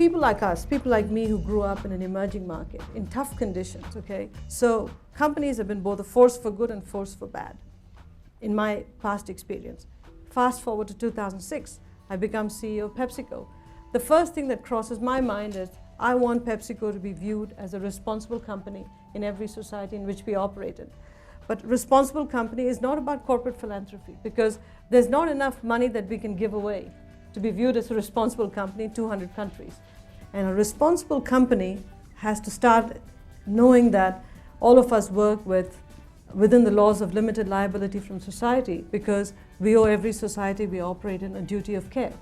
people like us, people like me who grew up in an emerging market, in tough conditions, okay? So companies have been both a force for good and force for bad, in my past experience. Fast forward to 2006, I become CEO of PepsiCo. The first thing that crosses my mind is I want PepsiCo to be viewed as a responsible company in every society in which we operate in. But responsible company is not about corporate philanthropy, because there's not enough money that we can give away to be viewed as a responsible company in 200 countries. And a responsible company has to start knowing that all of us work within the laws of limited liability from society, because we owe every society we operate in a duty of care.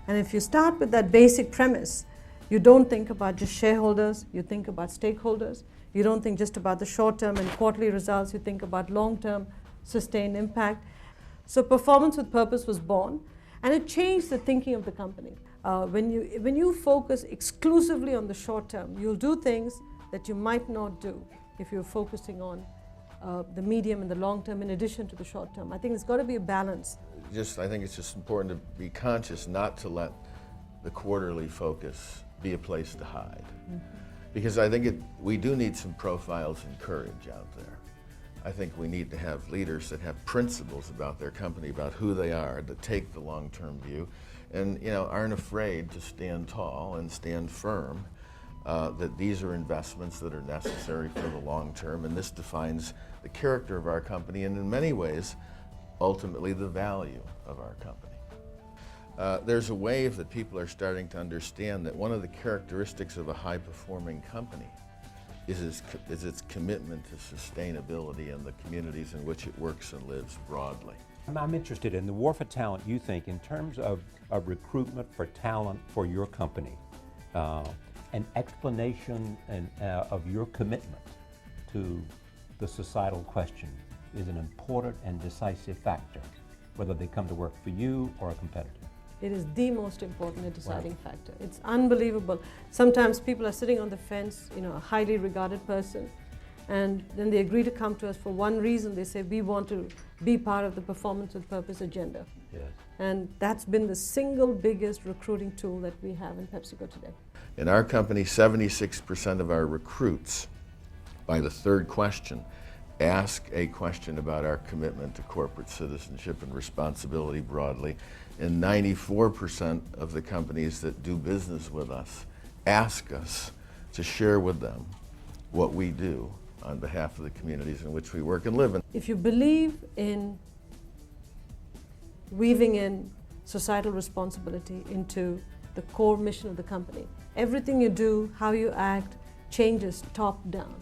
And if you start with that basic premise, you don't think about just shareholders, you think about stakeholders. You don't think just about the short-term and quarterly results, you think about long-term sustained impact. So Performance with Purpose was born, and it changed the thinking of the company. When you focus exclusively on the short term, you'll do things that you might not do if you're focusing on the medium and the long term in addition to the short term. I think there's got to be a balance. I think it's just important to be conscious not to let the quarterly focus be a place to hide. Mm-hmm. Because I think we do need some profiles and courage out there. I think we need to have leaders that have principles about their company, about who they are, that take the long-term view, and aren't afraid to stand tall and stand firm, that these are investments that are necessary for the long term, and this defines the character of our company, and in many ways, ultimately the value of our company. There's a wave that people are starting to understand that one of the characteristics of a high-performing company is its commitment to sustainability and the communities in which it works and lives broadly. I'm interested in the war for talent, you think, in terms of recruitment for talent for your company, an explanation of your commitment to the societal question is an important and decisive factor, whether they come to work for you or a competitor. It is the most important deciding factor. It's unbelievable. Sometimes people are sitting on the fence, a highly regarded person, and then they agree to come to us for one reason. They say, we want to be part of the Performance with Purpose agenda. Yes. And that's been the single biggest recruiting tool that we have in PepsiCo today. In our company, 76% of our recruits, by the third question, ask a question about our commitment to corporate citizenship and responsibility broadly. And 94% of the companies that do business with us ask us to share with them what we do on behalf of the communities in which we work and live in. If you believe in weaving in societal responsibility into the core mission of the company, everything you do, how you act, changes top down.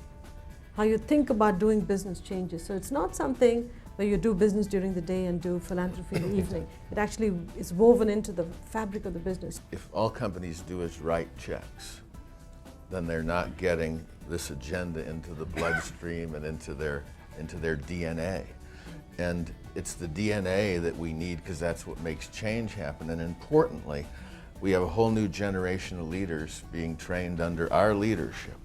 How you think about doing business changes. So it's not something where you do business during the day and do philanthropy in the evening. It actually is woven into the fabric of the business. If all companies do is write checks, then they're not getting this agenda into the bloodstream and into their DNA. And it's the DNA that we need, because that's what makes change happen. And importantly, we have a whole new generation of leaders being trained under our leadership